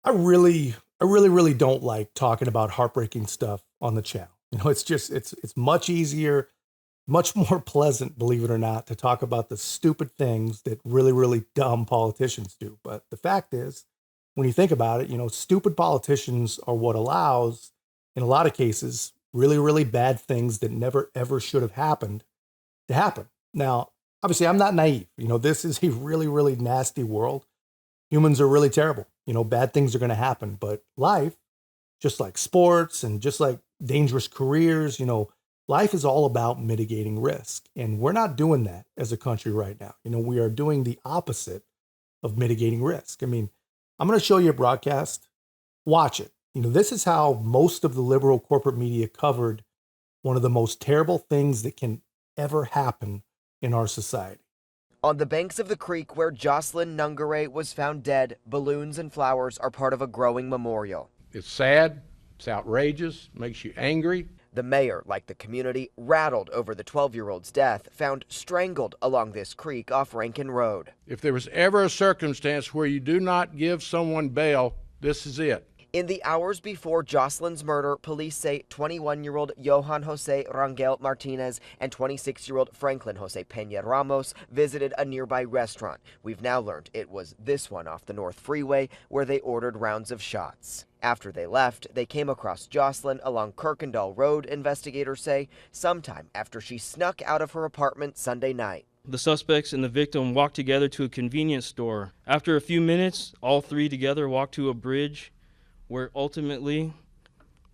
I really don't like talking about heartbreaking stuff on the channel. It's much easier, much more pleasant, believe it or not, to talk about the stupid things that really dumb politicians do. But the fact is, when you think about it, stupid politicians are what allows, in a lot of cases, really bad things that never ever should have happened to happen. Now, obviously, I'm not naive. This is a really nasty world. Humans are really terrible. Bad things are going to happen, but life, just like sports and just like dangerous careers, life is all about mitigating risk. And we're not doing that as a country right now. We are doing the opposite of mitigating risk. I mean, I'm going to show you a broadcast. Watch it. This is how most of the liberal corporate media covered one of the most terrible things that can ever happen in our society. On the banks of the creek where Jocelyn Nungare was found dead, balloons and flowers are part of a growing memorial. It's sad, it's outrageous, makes you angry. The mayor, like the community, rattled over the 12-year-old's death, found strangled along this creek off Rankin Road. If there was ever a circumstance where you do not give someone bail, this is it. In the hours before Jocelyn's murder, police say 21-year-old Johan Jose Rangel Martinez and 26-year-old Franklin Jose Peña Ramos visited a nearby restaurant. We've now learned it was this one off the North Freeway where they ordered rounds of shots. After they left, they came across Jocelyn along Kirkendall Road, investigators say, sometime after she snuck out of her apartment Sunday night. The suspects and the victim walked together to a convenience store. After a few minutes, all three together walked to a bridge where ultimately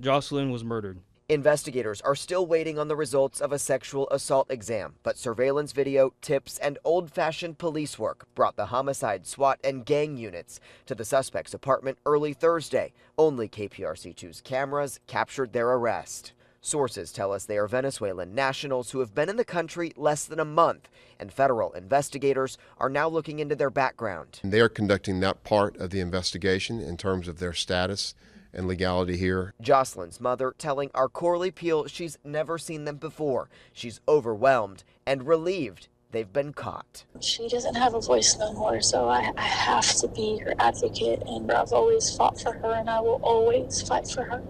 Jocelyn was murdered. Investigators are still waiting on the results of a sexual assault exam, but surveillance video, tips, and old-fashioned police work brought the homicide, SWAT, and gang units to the suspect's apartment early Thursday. Only KPRC2's cameras captured their arrest. Sources tell us they are Venezuelan nationals who have been in the country less than a month, and federal investigators are now looking into their background. They are conducting that part of the investigation in terms of their status and legality here. Jocelyn's mother telling our Corley Peel she's never seen them before. She's overwhelmed and relieved they've been caught. She doesn't have a voice no more, so I have to be her advocate, and I've always fought for her, and I will always fight for her.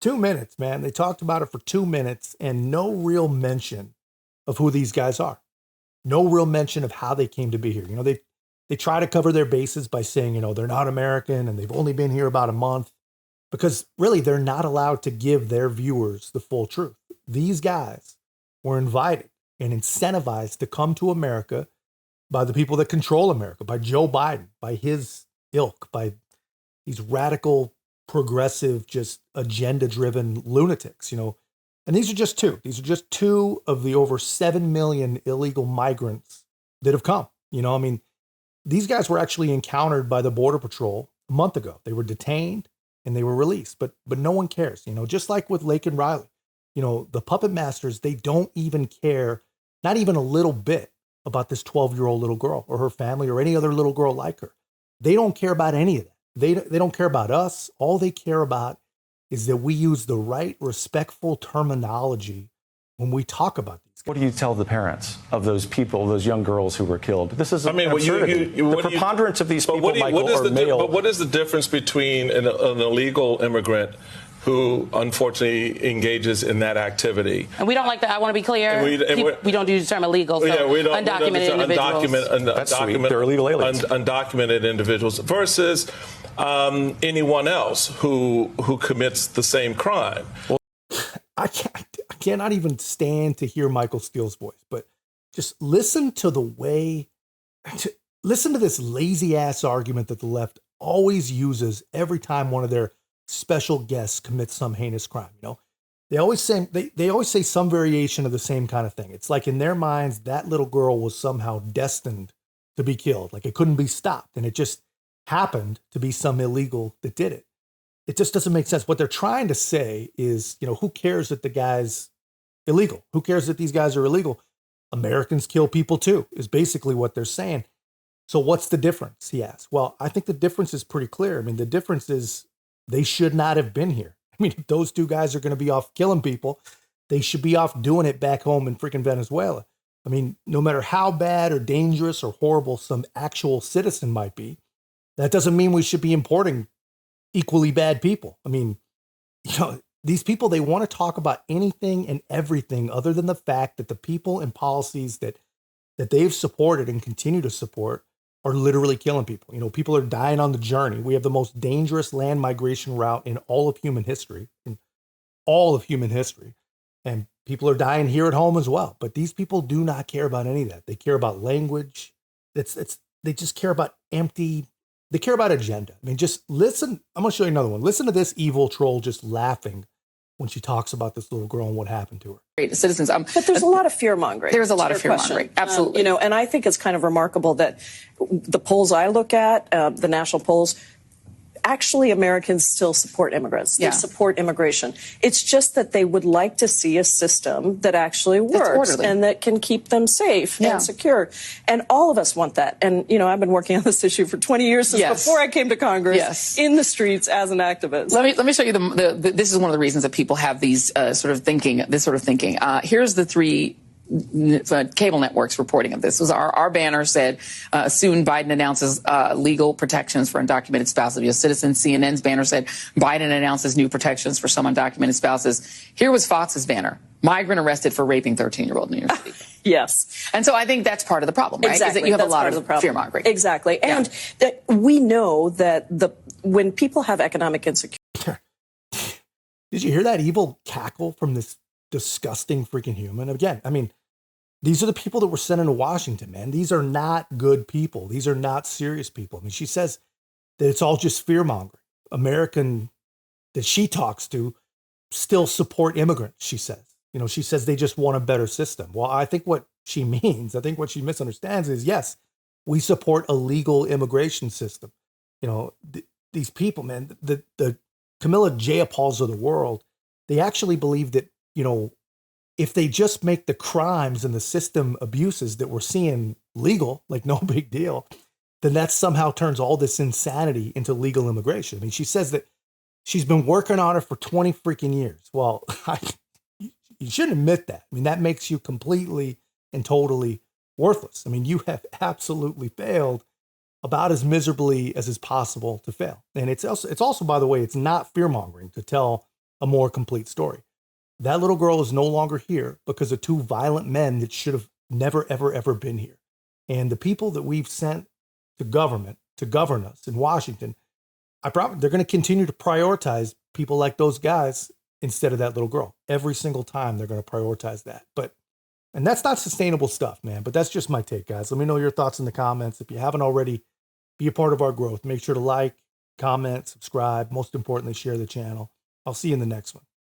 2 minutes, man. They talked about it for 2 minutes and no real mention of who these guys are. No real mention of how they came to be here. They try to cover their bases by saying, they're not American and they've only been here about a month, because really they're not allowed to give their viewers the full truth. These guys were invited and incentivized to come to America by the people that control America, by Joe Biden, by his ilk, by these radical progressive, just agenda-driven lunatics, And these are just two. These are just two of the over 7 million illegal migrants that have come. These guys were actually encountered by the Border Patrol a month ago. They were detained and they were released, but no one cares. Just like with Lake and Riley, the puppet masters, they don't even care, not even a little bit, about this 12-year-old little girl or her family or any other little girl like her. They don't care about any of that. They don't care about us. All they care about is that we use the right, respectful terminology when we talk about these guys. What do you tell the parents of those people, those young girls who were killed? This is absurdity. The preponderance of these people, Michael, are male. But what is the difference between an illegal immigrant who unfortunately engages in that activity? And we don't like that. I want to be clear. We don't use the term illegal. So yeah, we don't. Undocumented individuals. That's sweet. They're illegal aliens. Undocumented individuals versus anyone else who commits the same crime. Well, I cannot even stand to hear Michael Steele's voice, but just listen to this lazy ass argument that the left always uses every time one of their special guests commits some heinous crime. They always say some variation of the same kind of thing. It's like in their minds that little girl was somehow destined to be killed, like it couldn't be stopped, and it just happened to be some illegal that did it. It just doesn't make sense. What they're trying to say is, who cares that the guy's illegal? Who cares that these guys are illegal? Americans kill people too, is basically what they're saying. So what's the difference, he asks. Well, I think the difference is pretty clear. The difference is they should not have been here. If those two guys are going to be off killing people, they should be off doing it back home in freaking Venezuela. No matter how bad or dangerous or horrible some actual citizen might be, that doesn't mean we should be importing equally bad people. I mean, you know, these people, they want to talk about anything and everything other than the fact that the people and policies that they've supported and continue to support are literally killing people. You know, people are dying on the journey. We have the most dangerous land migration route in all of human history, And people are dying here at home as well. But these people do not care about any of that. They care about language. They just care about they care about agenda. I mean, just listen. I'm going to show you another one. Listen to this evil troll just laughing when she talks about this little girl and what happened to her. Great citizens. But there's a lot of fear mongering. There's a lot of fear mongering. Absolutely. You know, and I think it's kind of remarkable that the polls I look at, the national polls, actually Americans still support immigrants. They support immigration. It's just that they would like to see a system that actually works and that can keep them safe and secure. And all of us want that. And, you know, I've been working on this issue for 20 years since before I came to Congress in the streets as an activist. Let me show you this is one of the reasons that people have these sort of thinking. Here's the three cable networks reporting of this. Our banner said, soon Biden announces legal protections for undocumented spouses of U.S. citizens. CNN's banner said, Biden announces new protections for some undocumented spouses. Here was Fox's banner, migrant arrested for raping 13-year-old in New York City. Yes. And so I think that's part of the problem, right? Exactly. Is that you have that's a lot of fear-mongering. Exactly. And that we know that when people have economic insecurity. Did you hear that evil cackle from this disgusting freaking human? Again, I mean, these are the people that were sent into Washington, man. These are not good people. These are not serious people. I mean, she says that it's all just fear-mongering. American that she talks to still support immigrants, she says. You know, she says they just want a better system. Well, I think what she means, I think what she misunderstands is, yes, we support a legal immigration system. You know, these people, man, the Camilla Jayapals of the world, they actually believe that, you know, if they just make the crimes and the system abuses that we're seeing legal, like no big deal, then that somehow turns all this insanity into legal immigration. I mean, she says that she's been working on it for 20 freaking years. Well, you shouldn't admit that. I mean, that makes you completely and totally worthless. I mean, you have absolutely failed about as miserably as is possible to fail. And it's also, by the way, it's not fear-mongering to tell a more complete story. That little girl is no longer here because of two violent men that should have never, ever, ever been here. And the people that we've sent to government to govern us in Washington, they're going to continue to prioritize people like those guys instead of that little girl. Every single time they're going to prioritize that. And that's not sustainable stuff, man. But that's just my take, guys. Let me know your thoughts in the comments. If you haven't already, be a part of our growth. Make sure to like, comment, subscribe. Most importantly, share the channel. I'll see you in the next one.